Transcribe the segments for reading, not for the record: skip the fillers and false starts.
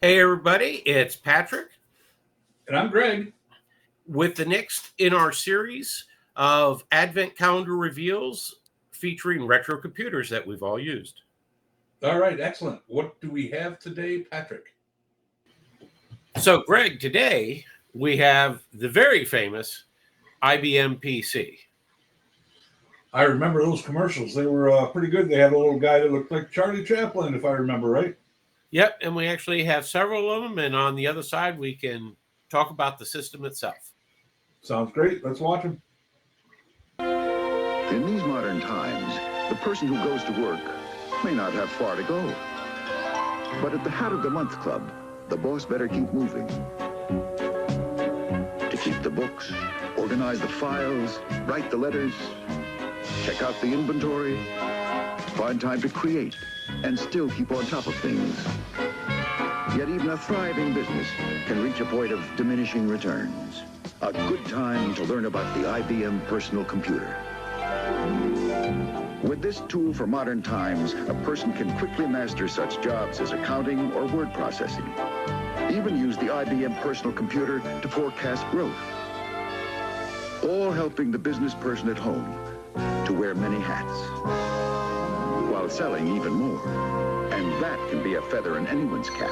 Hey, everybody, it's Patrick And I'm Greg. with the next in our series of Advent Calendar Reveals featuring retro computers that we've all used. All right, excellent. What do we have today, Patrick? So, Greg, today we have the very famous IBM PC. I remember those commercials. They were pretty good. They had a little guy that looked like Charlie Chaplin, if I remember right. Yep, and we actually have several of them, and on the other side we can talk about the system itself. Sounds great. Let's watch them. In these modern times, the person who goes to work may not have far to go. But at the Hat of the Month Club, the boss better keep moving. To keep the books, organize the files, write the letters, check out the inventory, find time to create, and still keep on top of things. Yet even a thriving business can reach a point of diminishing returns. A good time to learn about the IBM personal computer. With this tool for modern times, a person can quickly master such jobs as accounting or word processing. Even use the IBM personal computer to forecast growth. All helping the business person at home to wear many hats, while selling even more. And that can be a feather in anyone's cap.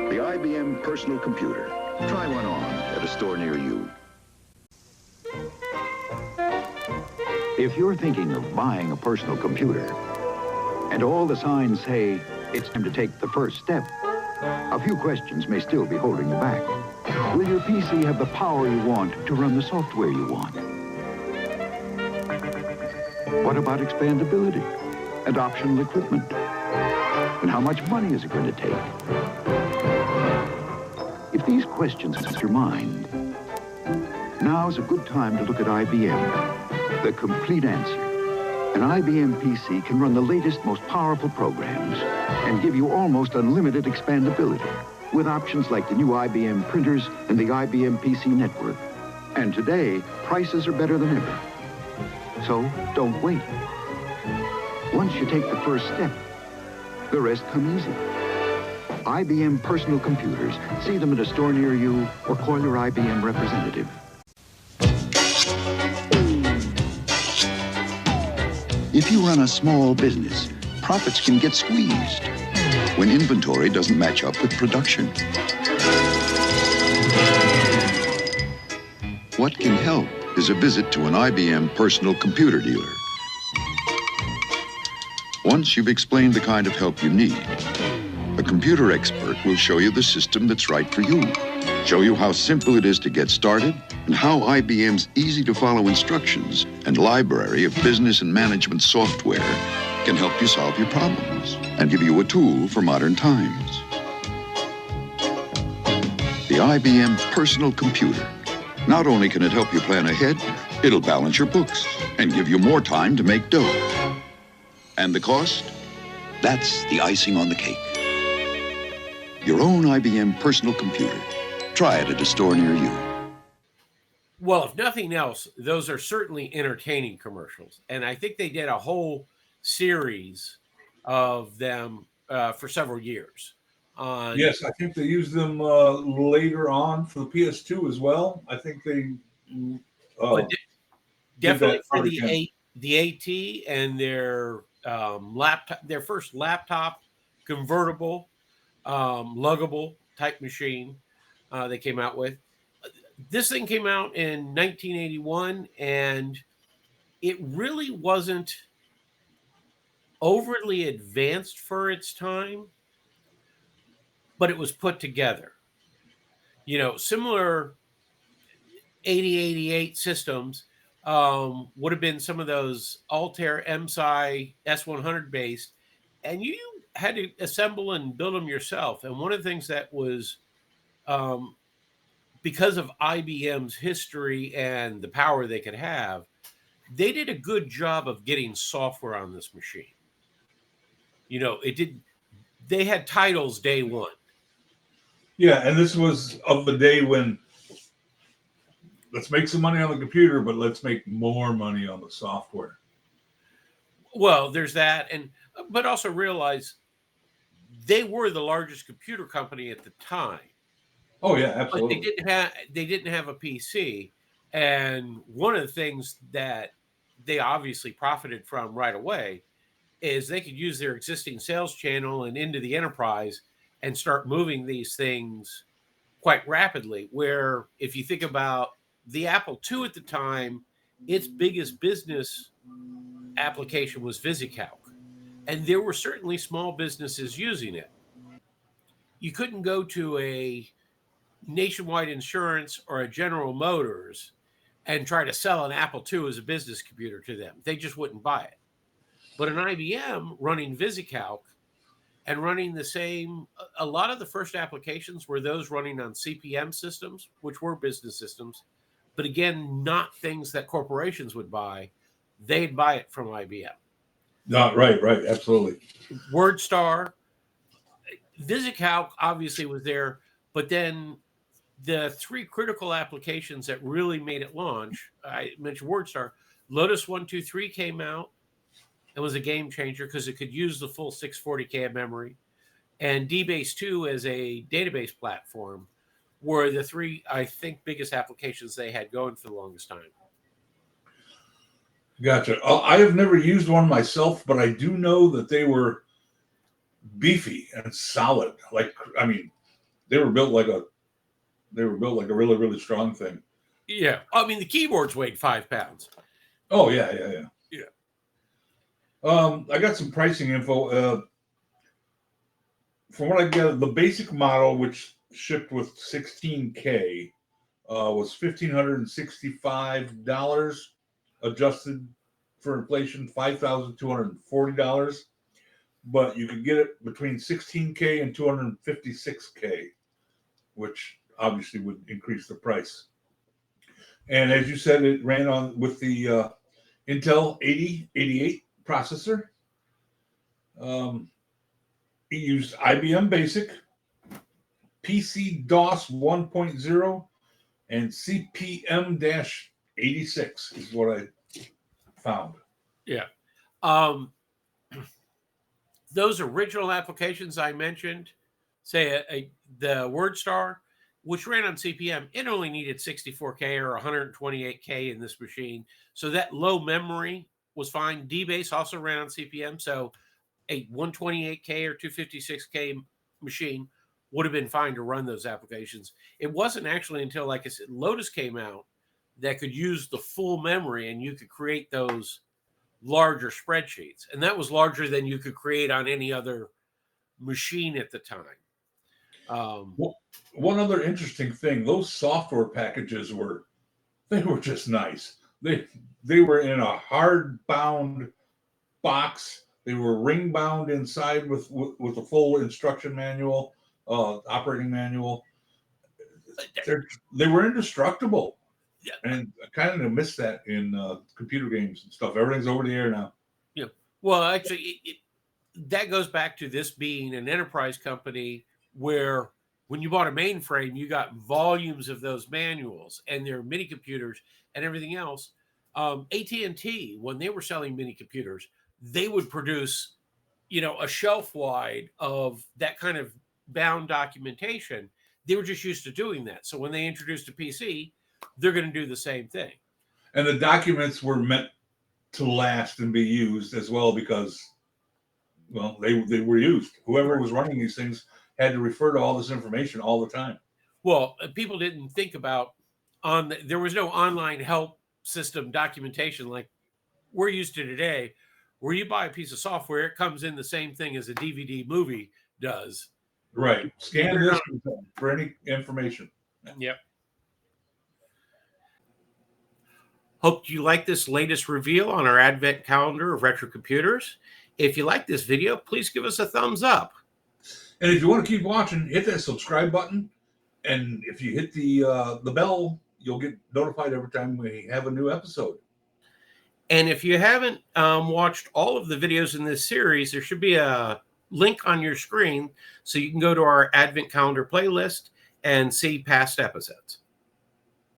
The IBM personal computer. Try one on at a store near you. If you're thinking of buying a personal computer, and all the signs say it's time to take the first step, a few questions may still be holding you back. Will your PC have the power you want to run the software you want? What about expandability and optional equipment? And how much money is it going to take? If these questions cross your mind, now's a good time to look at IBM, the complete answer. An IBM PC can run the latest, most powerful programs and give you almost unlimited expandability with options like the new IBM printers and the IBM PC network. And today, prices are better than ever. So don't wait. Once you take the first step, the rest come easy. IBM personal computers. See them at a store near you or call your IBM representative. If you run a small business, profits can get squeezed when inventory doesn't match up with production. What can help is a visit to an IBM personal computer dealer. Once you've explained the kind of help you need, a computer expert will show you the system that's right for you, show you how simple it is to get started, and how IBM's easy-to-follow instructions and library of business and management software can help you solve your problems and give you a tool for modern times. The IBM personal computer. Not only can it help you plan ahead, it'll balance your books and give you more time to make dough. And the cost? That's the icing on the cake. Your own IBM personal computer. Try it at a store near you. Well, if nothing else, those are certainly entertaining commercials. And I think they did a whole series of them for several years. Yes, I think they used them later on for the PS2 as well. I think they definitely for the AT and their laptop, their first laptop convertible, luggable type machine they came out with. This thing came out in 1981, and it really wasn't overly advanced for its time, but it was put together. You know, similar 8088 systems would have been some of those Altair MSI S100 based, and you had to assemble and build them yourself. And one of the things that was because of IBM's history and the power they could have, they did a good job of getting software on this machine. You know, they had titles day one. Yeah, and this was of the day when let's make some money on the computer, but let's make more money on the software. Well, there's that, but also realize they were the largest computer company at the time. Oh yeah, But absolutely. they didn't have a PC. And one of the things that they obviously profited from right away is they could use their existing sales channel and into the enterprise and start moving these things quite rapidly. Where if you think about the Apple II at the time, its biggest business application was VisiCalc. And there were certainly small businesses using it. You couldn't go to a Nationwide Insurance or a General Motors and try to sell an Apple II as a business computer to them. They just wouldn't buy it. But an IBM running VisiCalc and running the same, a lot of the first applications were those running on CPM systems, which were business systems, but again, not things that corporations would buy. They'd buy it from IBM. No, right, absolutely. WordStar, VisiCalc obviously was there, but then the three critical applications that really made it launch, I mentioned WordStar, Lotus 123 came out and was a game changer because it could use the full 640K of memory. And DBase 2 as a database platform were the three, I think, biggest applications they had going for the longest time. Gotcha. I have never used one myself, but I do know that they were beefy and solid. Like, I mean, they were built like a really, really strong thing. Yeah. I mean, the keyboards weighed 5 pounds. Oh, yeah. I got some pricing info. From what I get, the basic model, which shipped with 16K, was $1,565, adjusted for inflation, $5,240. But you could get it between 16K and 256K, which obviously would increase the price. And as you said, it ran on with the Intel 8088 processor. It used IBM Basic, PC DOS 1.0, and CPM-86 is what I found. Yeah. Those original applications I mentioned, say the WordStar, which ran on CPM, it only needed 64K or 128K in this machine. So that low memory was fine. DBase also ran on CPM. So a 128K or 256K machine would have been fine to run those applications. It wasn't actually until, like I said, Lotus came out that could use the full memory and you could create those larger spreadsheets. And that was larger than you could create on any other machine at the time. One other interesting thing, those software packages were just nice. They were in a hard bound box. They were ring bound inside with a full instruction manual, operating manual. They were indestructible. Yeah. And I kind of miss that in computer games and stuff. Everything's over the air now. Yeah. Well, actually, that goes back to this being an enterprise company where when you bought a mainframe, you got volumes of those manuals and their mini computers and everything else. AT&T, when they were selling mini computers, they would produce, a shelf wide of that kind of bound documentation. They were just used to doing that. So when they introduced a PC, they're going to do the same thing. And the documents were meant to last and be used as well because, well, they were used. Whoever was running these things had to refer to all this information all the time. Well, people didn't think about there was no online help system documentation like we're used to today, where you buy a piece of software, it comes in the same thing as a DVD movie does. Right. Scan this for any information. Yep. Hope you like this latest reveal on our advent calendar of retro computers. If you like this video, please give us a thumbs up. And if you want to keep watching, hit that subscribe button. And if you hit the bell, you'll get notified every time we have a new episode. And if you haven't watched all of the videos in this series, there should be a link on your screen so you can go to our advent calendar playlist and see past episodes.